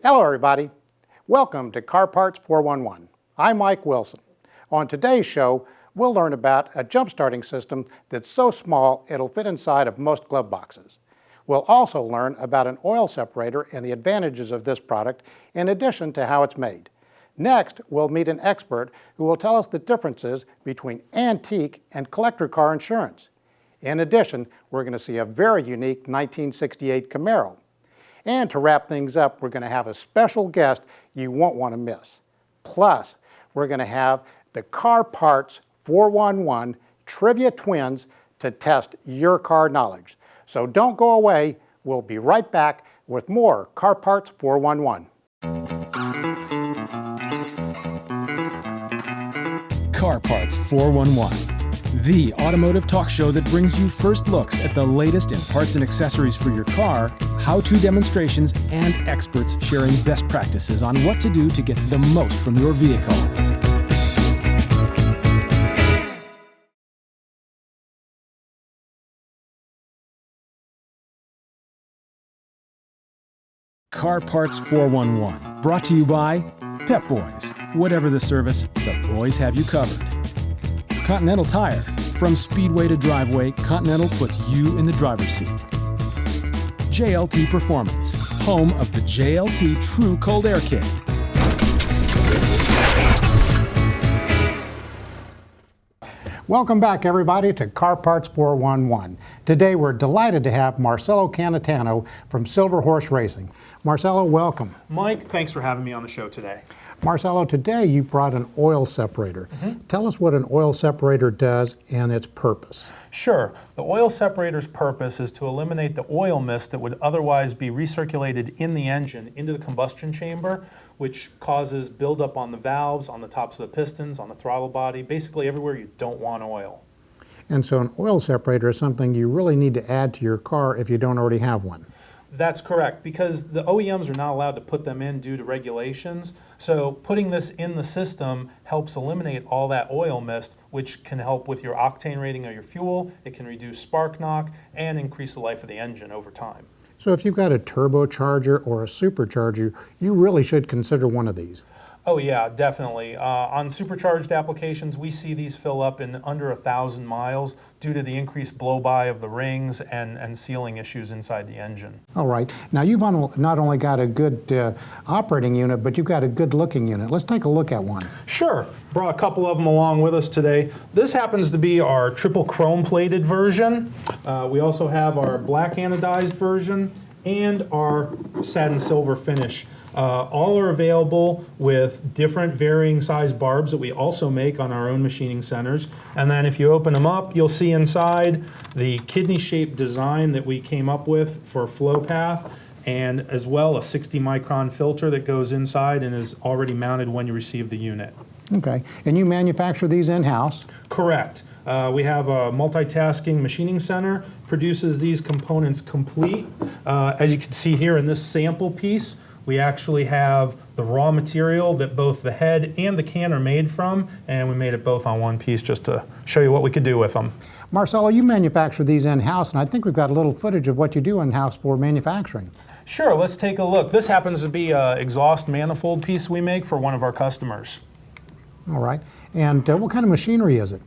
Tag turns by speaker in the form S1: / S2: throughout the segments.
S1: Hello everybody. Welcome to Car Parts 411. I'm Mike Wilson. On today's show, we'll learn about a jump-starting system that's so small it'll fit inside of most glove boxes. We'll also learn about an oil separator and the advantages of this product in addition to how it's made. Next, we'll meet an expert who will tell us the differences between antique and collector car insurance. In addition, we're going to see a very unique 1968 Camaro. And to wrap things up, we're going to have a special guest you won't want to miss. Plus, we're going to have the Car Parts 411 Trivia Twins to test your car knowledge. So don't go away. We'll be right back with more Car Parts 411.
S2: Car Parts 411. The automotive talk show that brings you first looks at the latest in parts and accessories for your car, how-to demonstrations, and experts sharing best practices on what to do to get the most from your vehicle. Car Parts 411, brought to you by Pep Boys. Whatever the service, the boys have you covered. Continental Tire. From speedway to driveway, Continental puts you in the driver's seat. JLT Performance, home of the JLT True Cold Air Kit.
S1: Welcome back, everybody, to Car Parts 411. Today, we're delighted to have Marcelo Canatano from Silver Horse Racing. Marcelo, welcome.
S3: Mike, thanks for having me on the show today.
S1: Marcelo, today you brought an oil separator. Tell us what an oil separator does and its purpose.
S3: Sure. The oil separator's purpose is to eliminate the oil mist that would otherwise be recirculated in the engine into the combustion chamber, which causes buildup on the valves, on the tops of the pistons, on the throttle body, basically everywhere you don't want oil.
S1: And so an oil separator is something you really need to add to your car if you don't already have one.
S3: That's correct, because the OEMs are not allowed to put them in due to regulations. So putting this in the system helps eliminate all that oil mist, which can help with your octane rating of your fuel. It can reduce spark knock and increase the life of the engine over time.
S1: So if you've got a turbocharger or a supercharger, you really should consider one of these.
S3: Oh yeah, definitely. On supercharged applications, we see these fill up in under 1,000 miles due to the increased blow-by of the rings and sealing issues inside the engine.
S1: All right. Now you've not only got a good operating unit, but you've got a good-looking unit. Let's take a look at one.
S3: Sure. Brought a couple of them along with us today. This happens to be our triple chrome-plated version. We also have our black anodized version and our satin silver finish. All are available with different varying size barbs that we also make on our own machining centers. And then if you open them up, you'll see inside the kidney-shaped design that we came up with for flow path, and as well a 60 micron filter that goes inside and is already mounted when you receive the unit.
S1: Okay. And you manufacture these in-house?
S3: Correct. We have a multitasking machining center, produces these components complete. As you can see here in this sample piece, we actually have the raw material that both the head and the can are made from, and we made it both on one piece just to show you what we could do with them.
S1: Marcelo, you manufacture these in-house, and I think we've got a little footage of what you do in-house for manufacturing.
S3: Sure, let's take a look. This happens to be an exhaust manifold piece we make for one of our customers.
S1: All right. And what kind of machinery is it?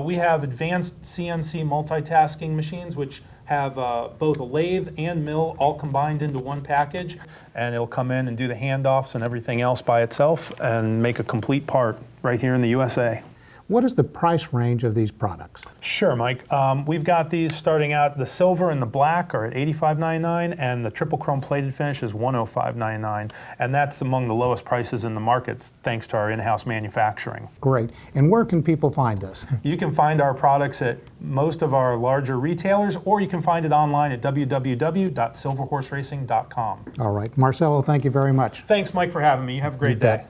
S3: We have advanced CNC multitasking machines, which have both a lathe and mill all combined into one package, and it'll come in and do the handoffs and everything else by itself and make a complete part right here in the USA.
S1: What is the price range of these products?
S3: Sure, Mike. We've got these starting out, the silver and the black are at $85.99, and the triple chrome plated finish is $105.99, and that's among the lowest prices in the market thanks to our in-house manufacturing.
S1: Great. And where can people find this?
S3: You can find our products at most of our larger retailers, or you can find it online at www.silverhorseracing.com.
S1: All right. Marcelo, thank you very much.
S3: Thanks, Mike, for having me. You have a great day.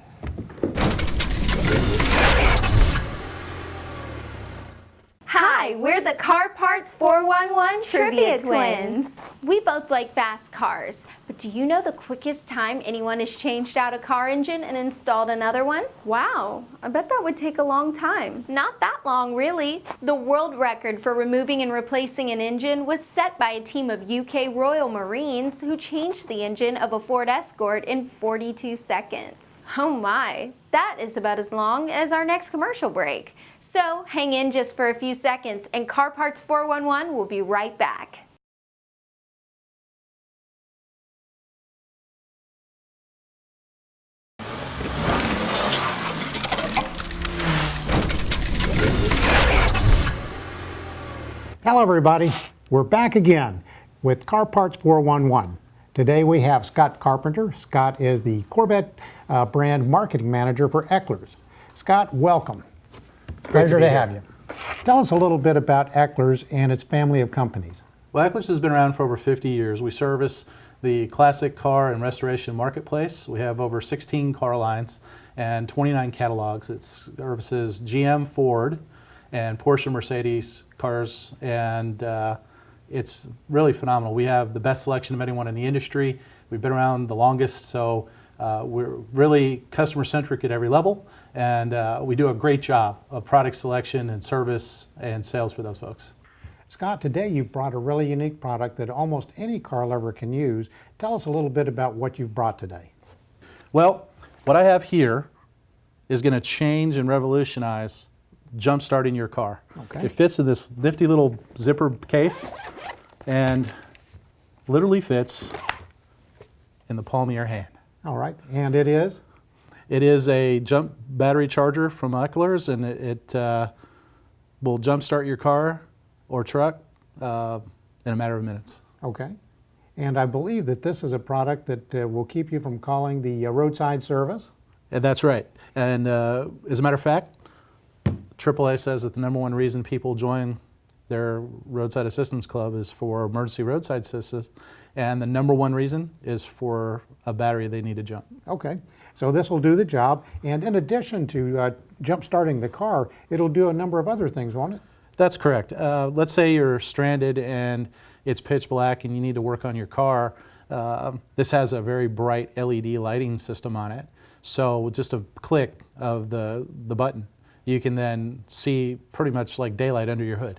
S4: Hi, we're the Car Parts Parts 411 Trivia Twins. We both like fast cars, but do you know the quickest time anyone has changed out a car engine and installed another one? Wow, I bet that would take a long time. Not that long, really. The world record for removing and replacing an engine was set by a team of UK Royal Marines who changed the engine of a Ford Escort in 42 seconds. Oh my, that is about as long as our next commercial break. So hang in just for a few seconds and Car Parts 411 will be right back.
S1: Hello everybody, we're back again with Car Parts 411. Today we have Scott Carpenter. Scott is the Corvette brand marketing manager for Eckler's. Scott, welcome. Pleasure to have you. Tell us a little bit about Eckler's and its family of companies.
S5: Well, Eckler's has been around for over 50 years. We service the classic car and restoration marketplace. We have over 16 car lines and 29 catalogs. It services GM, Ford, and Porsche, Mercedes cars, and it's really phenomenal. We have the best selection of anyone in the industry. We've been around the longest, so we're really customer-centric at every level, and we do a great job of product selection and service and sales for those folks.
S1: Scott, today you've brought a really unique product that almost any car lover can use. Tell us a little bit about what you've brought today.
S5: Well, what I have here is going to change and revolutionize jump-starting your car.
S1: Okay.
S5: It fits in this nifty little zipper case and literally fits in the palm of your hand.
S1: All right, and it is?
S5: It is a jump battery charger from Eckler's, and it will jump-start your car or truck in a matter of minutes.
S1: Okay. And I believe that this is a product that will keep you from calling the roadside service?
S5: And that's right. And as a matter of fact, AAA says that the #1 reason people join their roadside assistance club is for emergency roadside assistance, and the #1 reason is for a battery they need to jump.
S1: Okay, so this will do the job, and in addition to jump starting the car, it'll do a number of other things, won't it?
S5: That's correct. Let's say you're stranded and it's pitch black and you need to work on your car. This has a very bright LED lighting system on it, so just a click of the button, you can then see pretty much like daylight under your hood.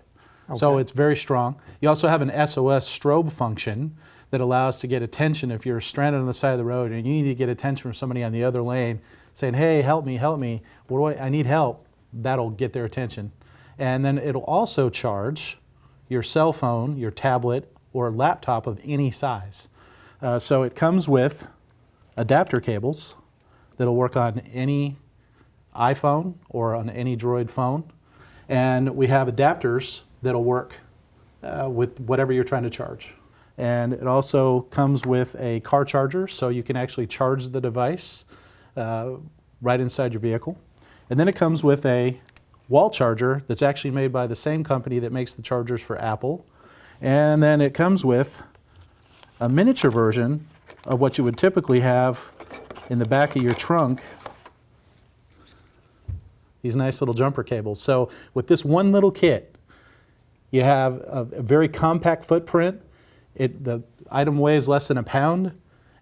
S1: Okay.
S5: So it's very strong. You also have an SOS strobe function that allows to get attention if you're stranded on the side of the road and you need to get attention from somebody on the other lane saying, hey, help me, I need help. That'll get their attention. And then it'll also charge your cell phone, your tablet, or laptop of any size. So it comes with adapter cables that'll work on any iPhone or on any Droid phone, and we have adapters that'll work with whatever you're trying to charge. And it also comes with a car charger, so you can actually charge the device right inside your vehicle. And then it comes with a wall charger that's actually made by the same company that makes the chargers for Apple. And then it comes with a miniature version of what you would typically have in the back of your trunk, these nice little jumper cables. So with this one little kit, you have a very compact footprint. The item weighs less than a pound,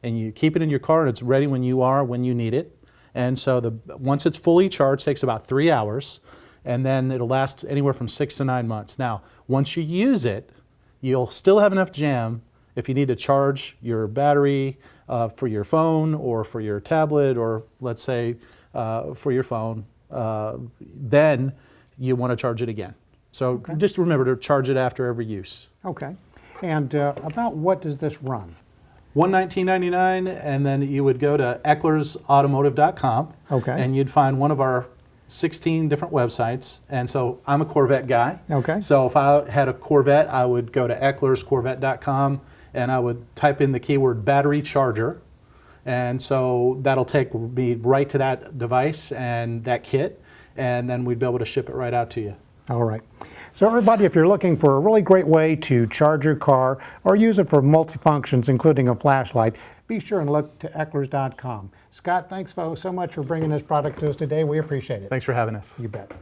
S5: and you keep it in your car and it's ready when you need it. And so once it's fully charged, it takes about 3 hours, and then it'll last anywhere from 6 to 9 months. Now, once you use it, you'll still have enough jam if you need to charge your battery for your phone or for your tablet, or let's say for your phone. Then you want to charge it again. So just remember to charge it after every use.
S1: Okay. And about what does this run?
S5: $119.99, and then you would go to ecklersautomotive.com,
S1: Okay.
S5: and you'd find one of our 16 different websites. And so I'm a Corvette guy.
S1: Okay.
S5: So if I had a Corvette, I would go to ecklerscorvette.com and I would type in the keyword battery charger. And so that'll take me right to that device and that kit, and then we'd be able to ship it right out to you.
S1: All right. So everybody, if you're looking for a really great way to charge your car or use it for multifunctions, including a flashlight, be sure and look to Ecklers.com. Scott, thanks so much for bringing this product to us today. We appreciate it.
S5: Thanks for having us.
S1: You bet.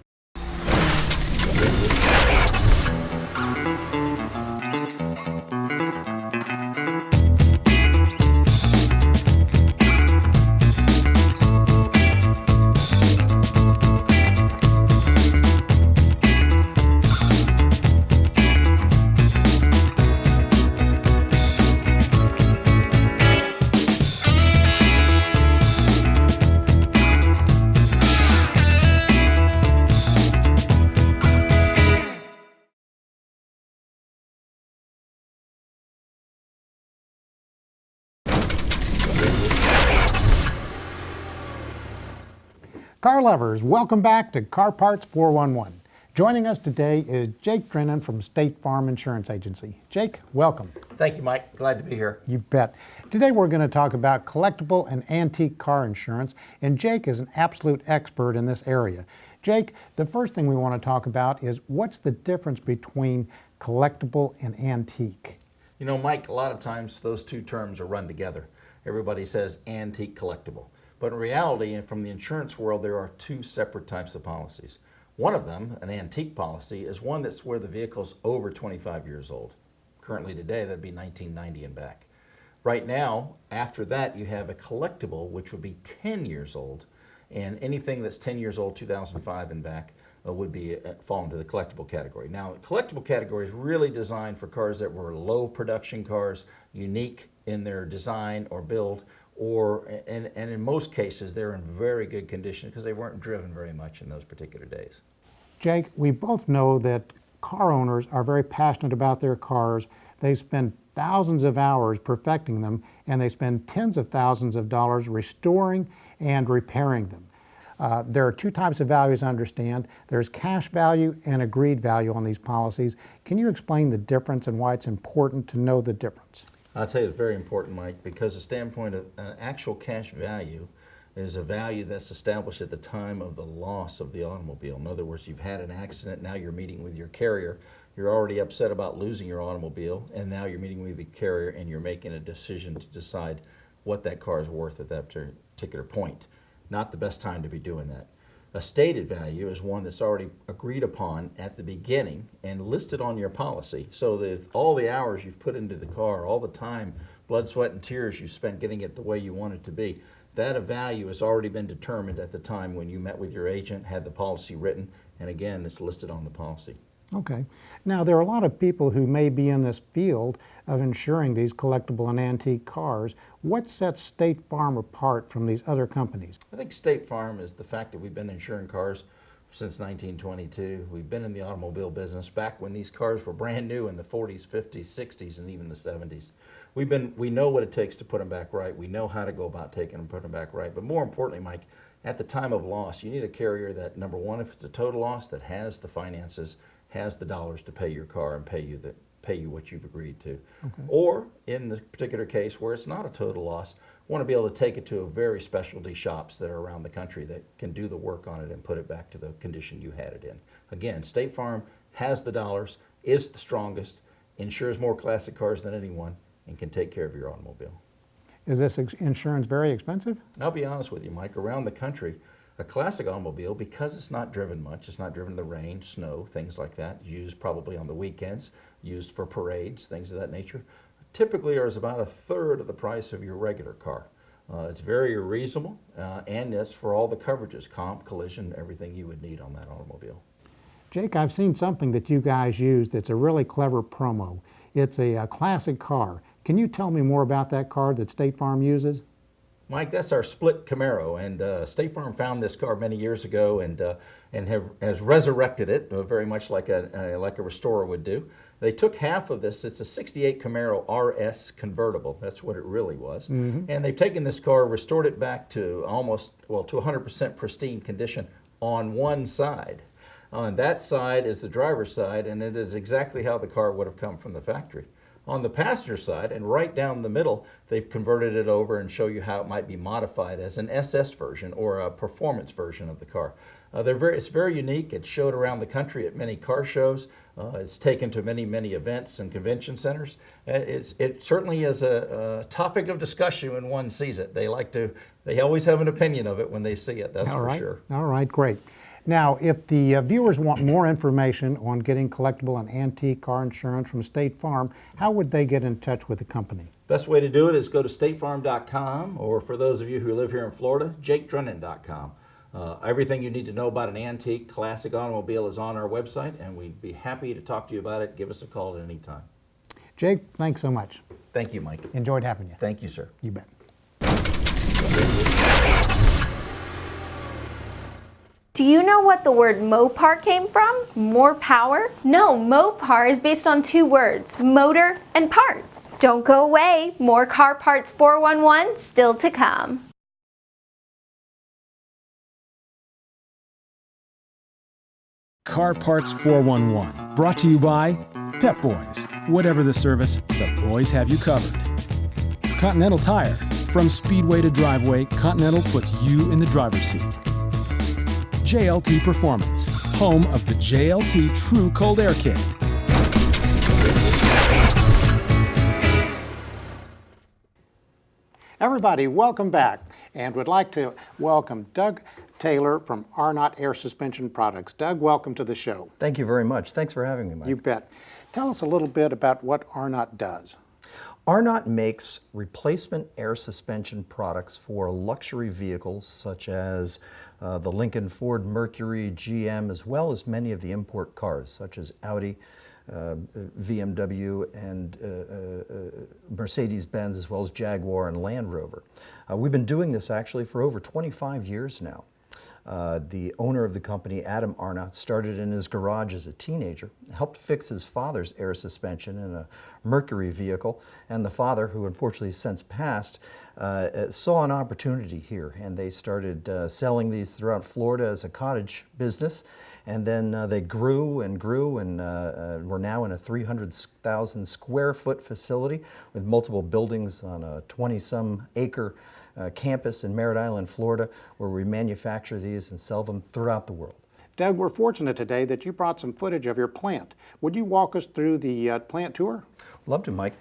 S1: Car lovers, welcome back to Car Parts 411. Joining us today is Jake Drennan from State Farm Insurance Agency. Jake, welcome.
S6: Thank you, Mike. Glad to be here.
S1: You bet. Today we're going to talk about collectible and antique car insurance, and Jake is an absolute expert in this area. Jake, the first thing we want to talk about is what's the difference between collectible and antique?
S6: You know, Mike, a lot of times those two terms are run together. Everybody says antique collectible. But in reality, and from the insurance world, there are two separate types of policies. One of them, an antique policy, is one that's where the vehicle's over 25 years old. Currently today, that'd be 1990 and back. Right now, after that, you have a collectible, which would be 10 years old, and anything that's 10 years old, 2005 and back, would be fall into the collectible category. Now, the collectible category is really designed for cars that were low production cars, unique in their design or build, and in most cases, they're in very good condition because they weren't driven very much in those particular days.
S1: Jake, we both know that car owners are very passionate about their cars. They spend thousands of hours perfecting them, and they spend tens of thousands of dollars restoring and repairing them. There are two types of values, I understand. There's cash value and agreed value on these policies. Can you explain the difference and why it's important to know the difference?
S6: I'll tell you, it's very important, Mike, because the standpoint of an actual cash value is a value that's established at the time of the loss of the automobile. In other words, you've had an accident, now you're meeting with your carrier, you're already upset about losing your automobile, and now you're meeting with the carrier and you're making a decision to decide what that car is worth at that particular point. Not the best time to be doing that. A stated value is one that's already agreed upon at the beginning and listed on your policy, so that all the hours you've put into the car, all the time, blood, sweat, and tears you spent getting it the way you want it to be, that value has already been determined at the time when you met with your agent, had the policy written, and again, it's listed on the policy.
S1: Okay. Now, there are a lot of people who may be in this field of insuring these collectible and antique cars. What sets State Farm apart from these other companies?
S6: I think State Farm is the fact that we've been insuring cars since 1922. We've been in the automobile business back when these cars were brand new in the 40s, 50s, 60s, and even the 70s. We know what it takes to put them back right. We know how to go about taking them and putting them back right. But more importantly, Mike, at the time of loss, you need a carrier that, number one, if it's a total loss, that has the finances, has the dollars to pay your car and pay you what you've agreed to. Okay. Or in the particular case where it's not a total loss, want to be able to take it to a very specialty shops that are around the country that can do the work on it and put it back to the condition you had it in. Again, State Farm has the dollars, is the strongest, insures more classic cars than anyone, and can take care of your automobile.
S1: Is this insurance very expensive?
S6: I'll be honest with you, Mike, around the country, a classic automobile, because it's not driven much, it's not driven in the rain, snow, things like that, used probably on the weekends, used for parades, things of that nature, typically is about a third of the price of your regular car. It's very reasonable, and it's for all the coverages, comp, collision, everything you would need on that automobile.
S1: Jake, I've seen something that you guys use that's a really clever promo. It's a classic car. Can you tell me more about that car that State Farm uses?
S6: Mike, that's our split Camaro, and State Farm found this car many years ago and has resurrected it very much like a restorer would do. They took half of this. It's a '68 Camaro RS convertible. That's what it really was. Mm-hmm. And they've taken this car, restored it back to to 100% pristine condition on one side. On that side is the driver's side, and it is exactly how the car would have come from the factory. On the passenger side, and right down the middle, they've converted it over and show you how it might be modified as an SS version or a performance version of the car. It's very unique. It's showed around the country at many car shows. It's taken to many, many events and convention centers. It certainly is a topic of discussion when one sees it. They always have an opinion of it when they see it, that's for sure.
S1: All right, great. Now, if the viewers want more information on getting collectible and antique car insurance from State Farm, how would they get in touch with the company?
S6: Best way to do it is go to statefarm.com, or for those of you who live here in Florida, jakedrennan.com. Everything you need to know about an antique classic automobile is on our website, and we'd be happy to talk to you about it. Give us a call at any time.
S1: Jake, thanks so much.
S6: Thank you, Mike.
S1: Enjoyed having you.
S6: Thank you, sir.
S1: You bet.
S4: Do you know what the word Mopar came from? More power? No, Mopar is based on two words, motor and parts. Don't go away, more Car Parts 411 still to come.
S2: Car Parts 411. Brought to you by Pep Boys. Whatever the service, the boys have you covered. Continental Tire. From speedway to driveway, Continental puts you in the driver's seat. JLT Performance. Home of the JLT True Cold Air Kit.
S1: Everybody, welcome back, and would like to welcome Doug Taylor from Arnott Air Suspension Products. Doug, welcome to the show.
S7: Thank you very much. Thanks for having me, Mike.
S1: You bet. Tell us a little bit about what Arnott does.
S7: Arnott makes replacement air suspension products for luxury vehicles such as the Lincoln, Ford, Mercury, GM, as well as many of the import cars such as Audi, BMW, and Mercedes-Benz, as well as Jaguar and Land Rover. We've been doing this actually for over 25 years now. The owner of the company, Adam Arnott, started in his garage as a teenager, helped fix his father's air suspension in a Mercury vehicle, and the father, who unfortunately since passed, saw an opportunity here, and they started selling these throughout Florida as a cottage business. And then they grew and grew, and we're now in a 300,000 square foot facility with multiple buildings on a 20-some acre campus in Merritt Island, Florida, where we manufacture these and sell them throughout the world.
S1: Doug, we're fortunate today that you brought some footage of your plant. Would you walk us through the plant tour?
S7: Love to, Mike.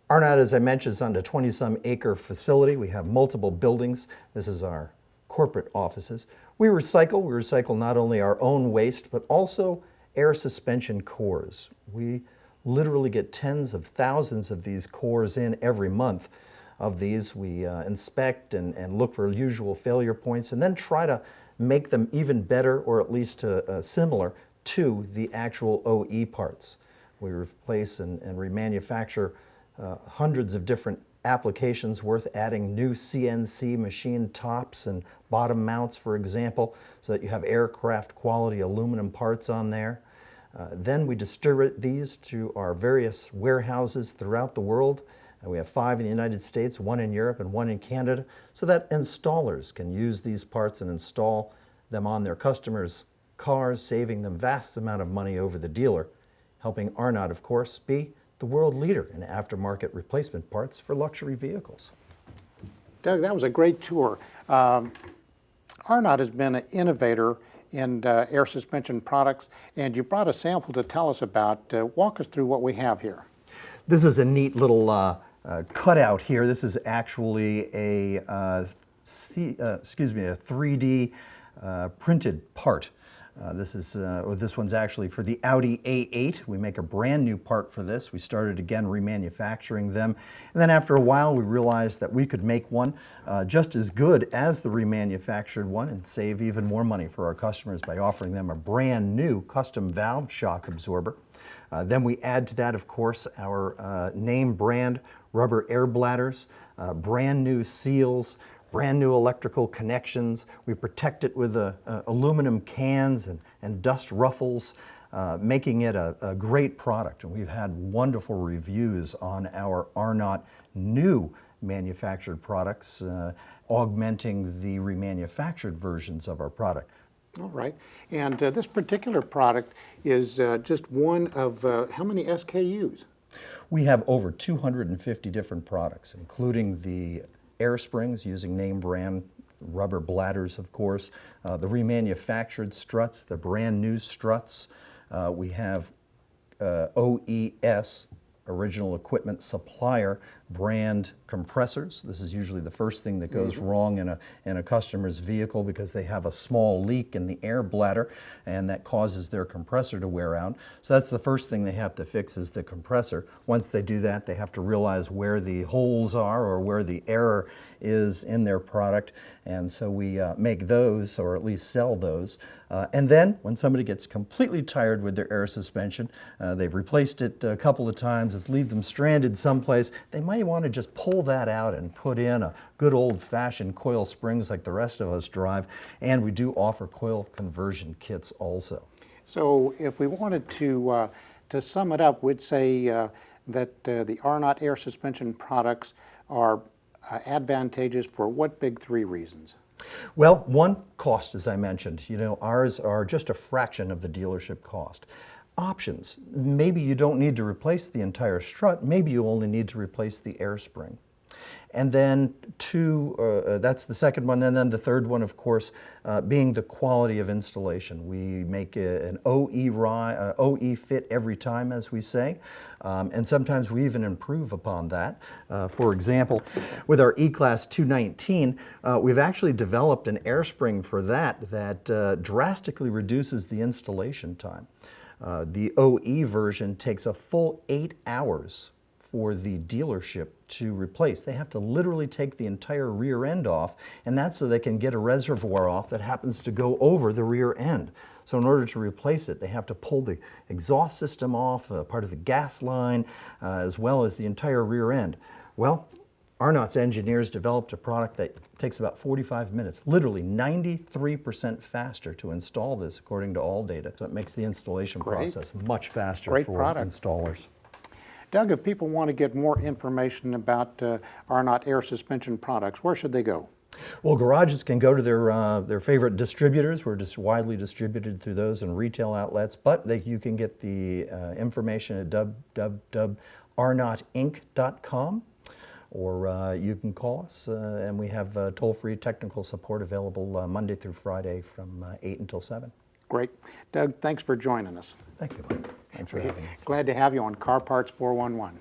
S7: Arnott, as I mentioned, is on a 20-some acre facility. We have multiple buildings. This is our corporate offices. We recycle not only our own waste, but also air suspension cores. We literally get tens of thousands of these cores in every month. Of these, we inspect and look for usual failure points, and then try to make them even better, or at least similar to the actual OE parts. We replace and remanufacture hundreds of different applications worth adding new CNC machine tops and bottom mounts, for example, so that you have aircraft quality aluminum parts on there. Then we distribute these to our various warehouses throughout the world. We have 5 in the United States, 1 in Europe, and 1 in Canada, so that installers can use these parts and install them on their customers' cars, saving them vast amount of money over the dealer, helping Arnott, of course, be the world leader in aftermarket replacement parts for luxury vehicles.
S1: Doug, that was a great tour. Arnott has been an innovator in air suspension products, and you brought a sample to tell us about. Walk us through what we have here.
S7: This is a neat little cutout here. This is actually a 3D printed part. This one's actually for the Audi A8. We make a brand new part for this. We started again remanufacturing them. And then after a while, we realized that we could make one just as good as the remanufactured one and save even more money for our customers by offering them a brand new custom valve shock absorber. Then we add to that, of course, our name brand rubber air bladders, brand new seals, brand new electrical connections. We protect it with aluminum cans and dust ruffles, making it a great product. And we've had wonderful reviews on our Arnott new manufactured products, augmenting the remanufactured versions of our product.
S1: All right. And this particular product is just one of how many SKUs?
S7: We have over 250 different products, including the air springs using name brand rubber bladders, of course, the remanufactured struts, the brand new struts. We have OES, original equipment supplier, brand compressors. This is usually the first thing that goes wrong in a customer's vehicle because they have a small leak in the air bladder and that causes their compressor to wear out. So that's the first thing they have to fix is the compressor. Once they do that, they have to realize where the holes are or where the error is in their product. And so we make those, or at least sell those. And then when somebody gets completely tired with their air suspension, they've replaced it a couple of times, it's leave them stranded someplace, they might want to just pull that out and put in a good old-fashioned coil springs like the rest of us drive. And we do offer coil conversion kits also.
S1: So if we wanted to sum it up, we'd say that the Arnott air suspension products are advantageous for what big 3 reasons?
S7: Well, one, cost, as I mentioned. You know, ours are just a fraction of the dealership cost. Options, maybe you don't need to replace the entire strut, maybe you only need to replace the air spring. And then that's the second one. And then the third one, of course, being the quality of installation. We make an OE fit every time, as we say. And sometimes we even improve upon that. For example, with our E-Class 219, we've actually developed an air spring for that drastically reduces the installation time. The OE version takes a full 8 hours for the dealership to replace. They have to literally take the entire rear end off, and that's so they can get a reservoir off that happens to go over the rear end. So in order to replace it, they have to pull the exhaust system off, part of the gas line, as well as the entire rear end. Well, Arnott's engineers developed a product that takes about 45 minutes, literally 93% faster to install this, according to ALLDATA. So it makes the installation process much faster
S1: Great
S7: for
S1: product.
S7: installers.
S1: Doug, if people want to get more information about Arnott air suspension products, where should they go?
S7: Well, garages can go to their favorite distributors. We're just widely distributed through those and retail outlets, but you can get the information at www.arnottinc.com, or you can call us, and we have toll-free technical support available Monday through Friday from 8 until 7.
S1: Great. Doug, thanks for joining us.
S7: Thank you, Mike. Thanks for having us.
S1: Glad to have you on Car Parts 411.